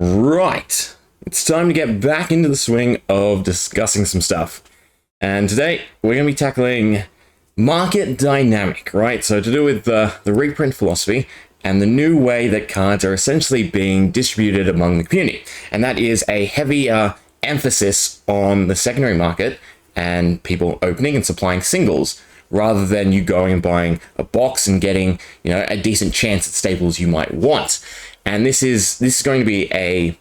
Right, it's time to get back into the swing of discussing some stuff. And today we're going to be tackling market dynamic, right? So to do with the reprint philosophy and the new way that cards are essentially being distributed among the community. And that is a heavier emphasis on the secondary market and people opening and supplying singles rather than you going and buying a box and getting, a decent chance at staples you might want. And this is going to be a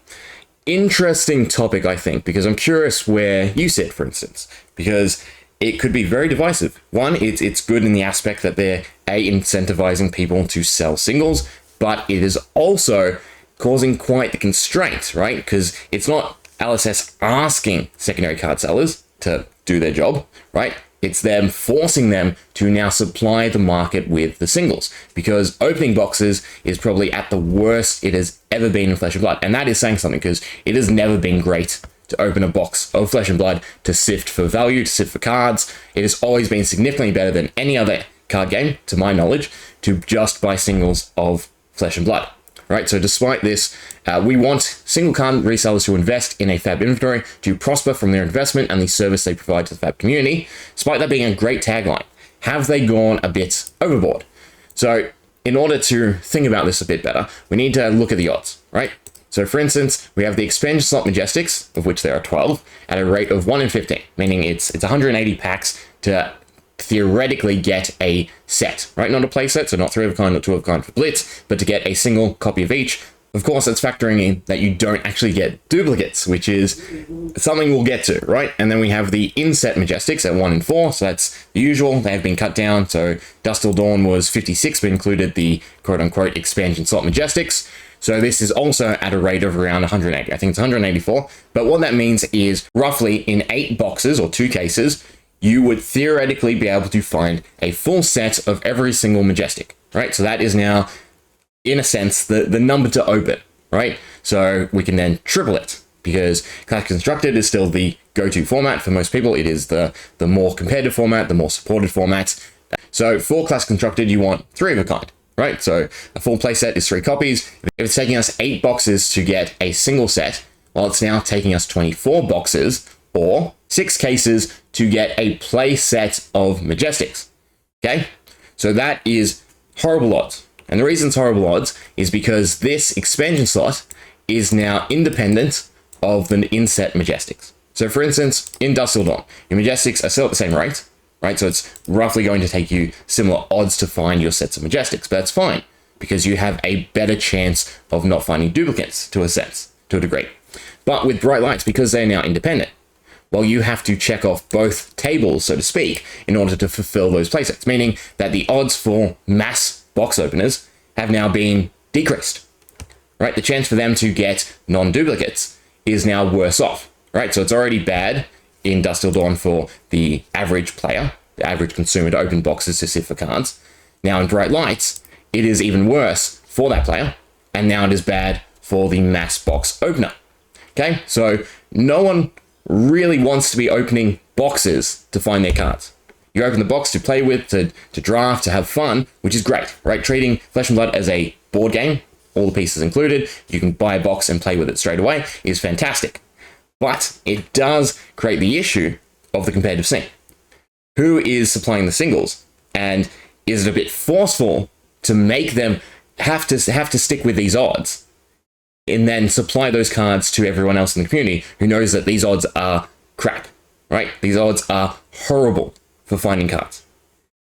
interesting topic, I think, because I'm curious where you sit, for instance, because it could be very divisive. One, it's good in the aspect that they're incentivizing people to sell singles, but it is also causing quite the constraint, right? Because it's not LSS asking secondary card sellers to do their job, right? It's them forcing them to now supply the market with the singles, because opening boxes is probably at the worst it has ever been in Flesh and Blood. And that is saying something, because it has never been great to open a box of Flesh and Blood to sift for value, to sift for cards. It has always been significantly better than any other card game, to my knowledge, to just buy singles of Flesh and Blood. Right, so despite this, we want single card resellers to invest in a FaB inventory to prosper from their investment and the service they provide to the FaB community. Despite that being a great tagline, have they gone a bit overboard? So in order to think about this a bit better, we need to look at the odds, right? So for instance, we have the expansion slot Majestics, of which there are 12, at a rate of 1 in 15, meaning it's 180 packs to theoretically get a set, right? Not a play set, so not 3 of a kind, not 2 of a kind for Blitz, but to get a single copy of each. Of course, that's factoring in that you don't actually get duplicates, which is something we'll get to, right? And then we have the inset Majestics at 1 in 4, so that's the usual. They have been cut down, so Dusk Till Dawn was 56, but included the quote-unquote expansion slot Majestics. So this is also at a rate of around 180. I think it's 184. But what that means is roughly in 8 boxes or 2 cases, you would theoretically be able to find a full set of every single Majestic, right? So that is now, in a sense, the number to open, right? So we can then triple it, because Classic Constructed is still the go-to format for most people. It is the more competitive format, the more supported format. So for Classic Constructed, you want 3 of a kind, right? So a full playset is 3 copies. If it's taking us 8 boxes to get a single set, well, it's now taking us 24 boxes or 6 cases to get a play set of Majestics. Okay, so that is horrible odds. And the reason it's horrible odds is because this expansion slot is now independent of the inset Majestics. So for instance, in Dusk Till Dawn, your Majestics are still at the same rate, right? So it's roughly going to take you similar odds to find your sets of Majestics, but that's fine, because you have a better chance of not finding duplicates to a sense, to a degree. But with Bright Lights, because they're now independent, well, you have to check off both tables, so to speak, in order to fulfill those playsets, meaning that the odds for mass box openers have now been decreased, right? The chance for them to get non-duplicates is now worse off, right? So it's already bad in Dusk Till Dawn for the average player, the average consumer, to open boxes to sift for cards. Now in Bright Lights, it is even worse for that player, and now it is bad for the mass box opener. Okay, so no one really wants to be opening boxes to find their cards. You open the box to play with, to draft, to have fun, which is great, right? Treating Flesh and Blood as a board game, all the pieces included, you can buy a box and play with it straight away, is fantastic. But it does create the issue of the competitive scene. Who is supplying the singles? And is it a bit forceful to make them have to stick with these odds and then supply those cards to everyone else in the community who knows that these odds are crap, right? These odds are horrible for finding cards.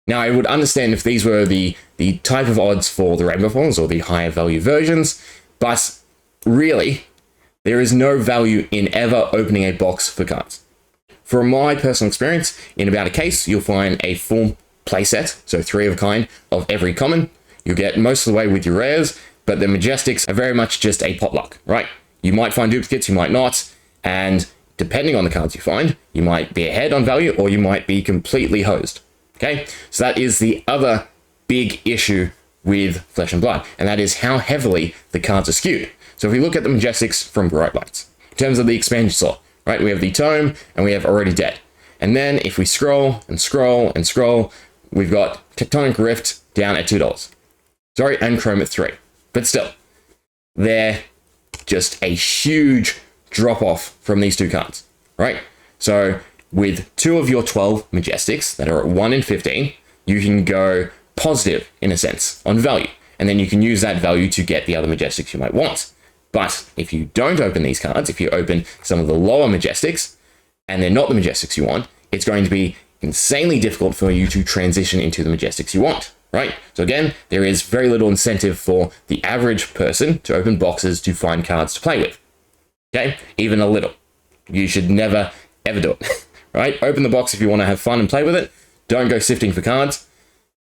Now, I would understand if these were the type of odds for the Rainbow Falls or the higher value versions, but really, there is no value in ever opening a box for cards. From my personal experience, in about a case, you'll find a full playset, so 3 of a kind of every common. You'll get most of the way with your rares, but the Majestics are very much just a potluck, right? You might find duplicates, you might not, and depending on the cards you find, you might be ahead on value or you might be completely hosed, okay? So that is the other big issue with Flesh and Blood, and that is how heavily the cards are skewed. So if we look at the Majestics from Bright Lights, in terms of the expansion slot, right, we have the Tome and we have Already Dead. And then if we scroll and scroll and scroll, we've got Tectonic Rift down at $2. Sorry, and Chrome at $3. But still, they're just a huge drop off from these two cards, right? So with 2 of your 12 Majestics that are at 1 in 15, you can go positive in a sense on value. And then you can use that value to get the other Majestics you might want. But if you don't open these cards, if you open some of the lower Majestics, and they're not the Majestics you want, it's going to be insanely difficult for you to transition into the Majestics you want, right? So again, there is very little incentive for the average person to open boxes to find cards to play with, okay? Even a little. You should never, ever do it, right? Open the box if you want to have fun and play with it. Don't go sifting for cards,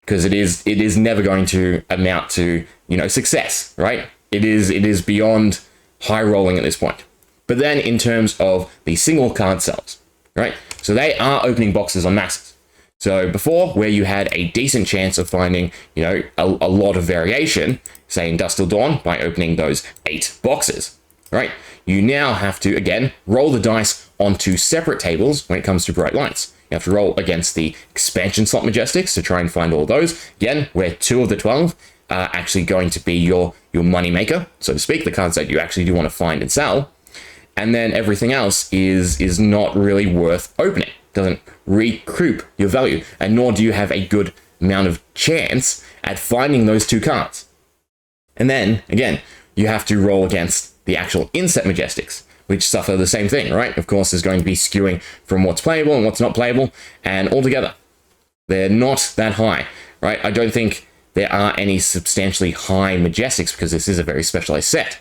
because it is never going to amount to, you know, success, right? It is beyond high rolling at this point. But then in terms of the single card sellers, right? So they are opening boxes on masses. So before, where you had a decent chance of finding, you know, a lot of variation, say in Dusk Till Dawn, by opening those 8 boxes, right? You now have to, again, roll the dice onto separate tables when it comes to Bright Lights. You have to roll against the expansion slot Majestics to try and find all those. Again, where 2 of the 12 are actually going to be your money maker, so to speak, the cards that you actually do want to find and sell. And then everything else is not really worth opening. Doesn't recoup your value, and nor do you have a good amount of chance at finding those 2 cards. And then, again, you have to roll against the actual inset Majestics, which suffer the same thing, right? Of course, there's going to be skewing from what's playable and what's not playable, and altogether, they're not that high, right? I don't think there are any substantially high Majestics because this is a very specialized set.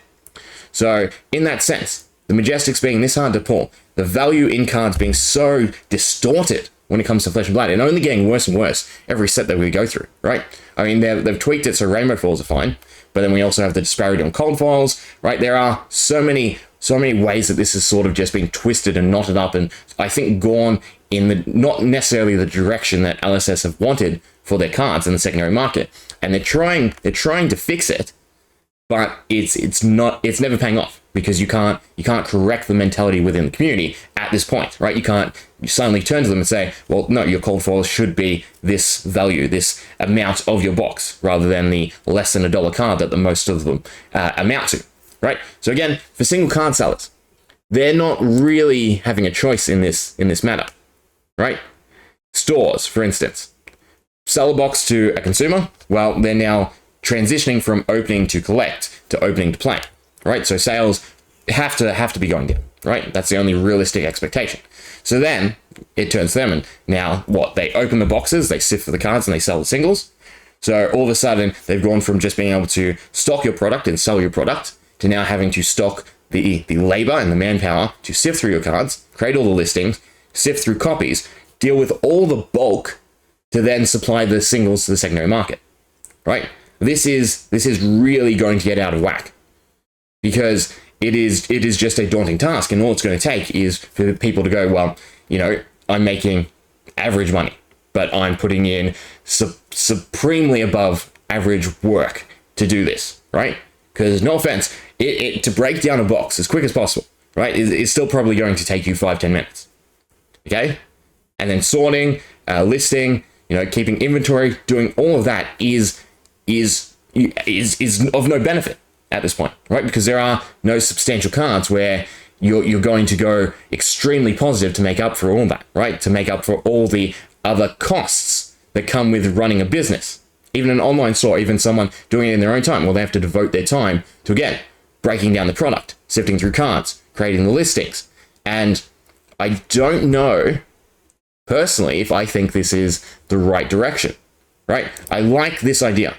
So, in that sense, the Majestics being this hard to pull, the value in cards being so distorted when it comes to Flesh and Blood, and only getting worse and worse every set that we go through, right? I mean, they've tweaked it so Rainbow Foils are fine, but then we also have the disparity on Cold Foils, right? There are so many ways that this has sort of just been twisted and knotted up, and I think gone in the not necessarily the direction that LSS have wanted for their cards in the secondary market. And they're trying to fix it, but it's never paying off, because you can't correct the mentality within the community at this point, right? You suddenly turn to them and say, well, no, your Cold Foils should be this value, this amount of your box, rather than the less than $1 card that the most of them amount to, right? So again, for single card sellers, they're not really having a choice in this matter, right? Stores, for instance, sell a box to a consumer. Well, they're now transitioning from opening to collect to opening to play, right? So sales have to be going down, right? That's the only realistic expectation. So then it turns to them, and now what? They open the boxes, they sift for the cards, and they sell the singles. So all of a sudden, they've gone from just being able to stock your product and sell your product to now having to stock the labor and the manpower to sift through your cards, create all the listings, sift through copies, deal with all the bulk to then supply the singles to the secondary market, right? This is really going to get out of whack, because it is just a daunting task, and all it's going to take is for people to go, well, you know, I'm making average money, but I'm putting in supremely above average work to do this, right? Because no offense, to break down a box as quick as possible, right, is still probably going to take you 5-10 minutes, okay? And then sorting, listing, you know, keeping inventory, doing all of that is of no benefit at this point, right? Because there are no substantial cards where you're going to go extremely positive to make up for all that, right? To make up for all the other costs that come with running a business. Even an online store, even someone doing it in their own time, well, they have to devote their time to, again, breaking down the product, sifting through cards, creating the listings. And I don't know, personally, if I think this is the right direction, right? I like this idea.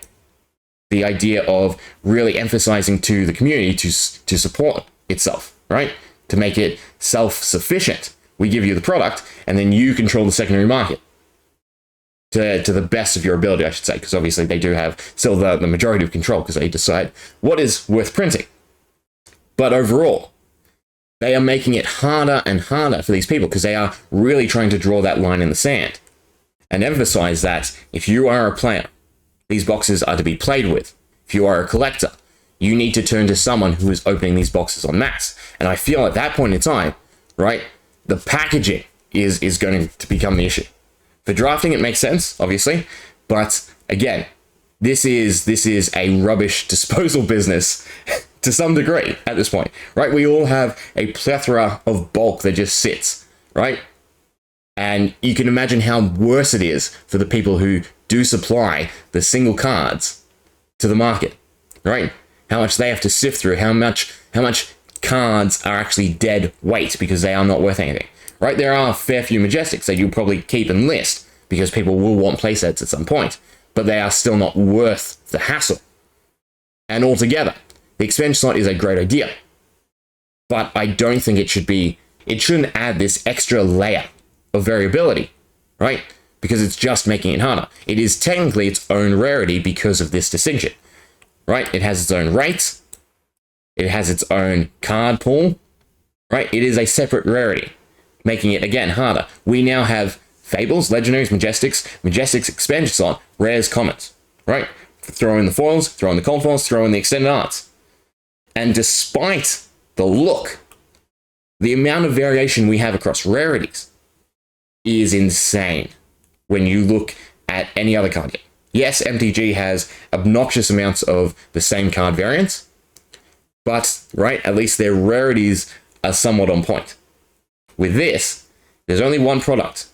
The idea of really emphasizing to the community to support itself, right? To make it self-sufficient. We give you the product, and then you control the secondary market to the best of your ability, I should say, because obviously they do have still the majority of control, because they decide what is worth printing. But overall, they are making it harder and harder for these people, because they are really trying to draw that line in the sand and emphasize that if you are a player, these boxes are to be played with. If you are a collector, you need to turn to someone who is opening these boxes en masse. And I feel at that point in time, right, the packaging is going to become the issue. For drafting, it makes sense, obviously. But again, this is a rubbish disposal business to some degree at this point, right? We all have a plethora of bulk that just sits, right? And you can imagine how worse it is for the people who do supply the single cards to the market, right? How much they have to sift through, how much cards are actually dead weight because they are not worth anything, right? There are a fair few Majestics that you'll probably keep and list because people will want playsets at some point, but they are still not worth the hassle. And altogether, the expansion slot is a great idea, but I don't think it shouldn't add this extra layer of variability, right? Because it's just making it harder. It is technically its own rarity because of this distinction, right? It has its own rates. It has its own card pool, right? It is a separate rarity, making it, again, harder. We now have Fables, Legendaries, Majestics expansion slot, rares, commons, right? Throw in the foils, throw in the cold foils, throw in the extended arts. And despite the look, the amount of variation we have across rarities is insane when you look at any other card game. Yes, MTG has obnoxious amounts of the same card variants, but, right, at least their rarities are somewhat on point. With this, there's only one product.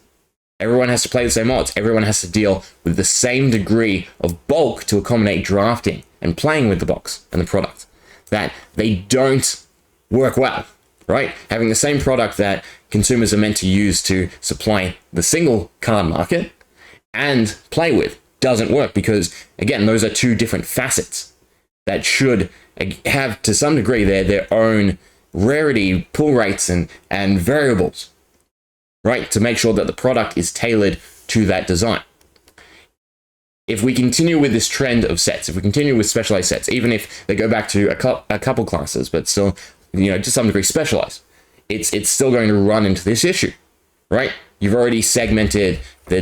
Everyone has to play the same odds. Everyone has to deal with the same degree of bulk to accommodate drafting and playing with the box and the product. That they don't work well, right? Having the same product that consumers are meant to use to supply the single card market and play with doesn't work because, again, those are two different facets that should have, to some degree, their own rarity, pull rates, and variables, right? To make sure that the product is tailored to that design. If we continue with this trend of sets, if we continue with specialized sets, even if they go back to a couple classes, but still, to some degree specialized, it's still going to run into this issue, right? You've already segmented the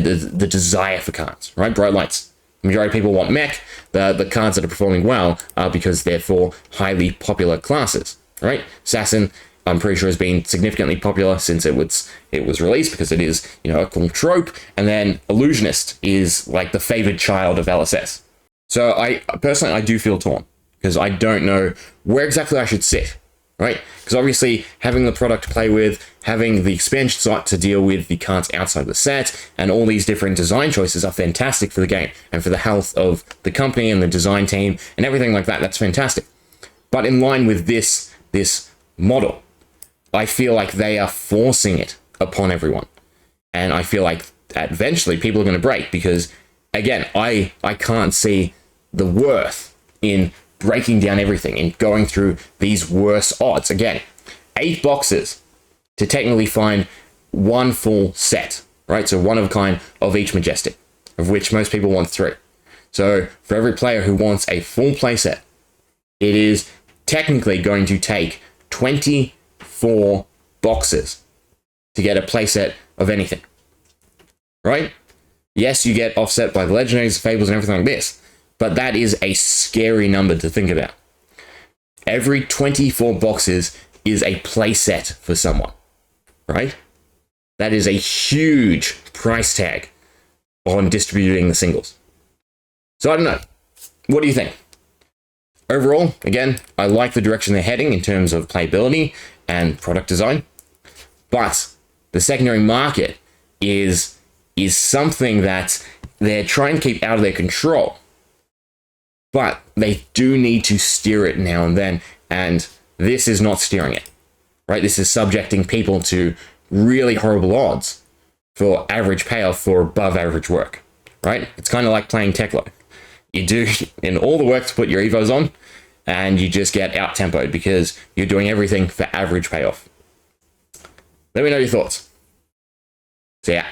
desire for cards, right? Bright lights. The majority of people want mech. The cards that are performing well are because they're for highly popular classes, right? Assassin, I'm pretty sure, has been significantly popular since it was released because it is, a cool trope. And then Illusionist is like the favored child of LSS. So I personally do feel torn because I don't know where exactly I should sit, right? Because obviously having the product to play with, having the expansion slot to deal with the cards outside the set, and all these different design choices are fantastic for the game and for the health of the company and the design team and everything like that. That's fantastic. But in line with this model, I feel like they are forcing it upon everyone. And I feel like eventually people are going to break because, again, I can't see the worth in breaking down everything and going through these worse odds. Again, 8 boxes to technically find one full set, right? So one of a kind of each Majestic, of which most people want 3. So for every player who wants a full playset, it is technically going to take 24 boxes to get a playset of anything, right? Yes, you get offset by the Legendaries, Fables, and everything like this, but that is a scary number to think about. Every 24 boxes is a playset for someone, right? That is a huge price tag on distributing the singles. So I don't know. What do you think? Overall, again, I like the direction they're heading in terms of playability and product design, but the secondary market is something that they're trying to keep out of their control, but they do need to steer it now and then, and this is not steering it, right? This is subjecting people to really horrible odds for average payoff for above average work, right? It's kind of like playing Teklo. You do in all the work to put your evos on, and you just get out-tempoed because you're doing everything for average payoff. Let me know your thoughts. See ya.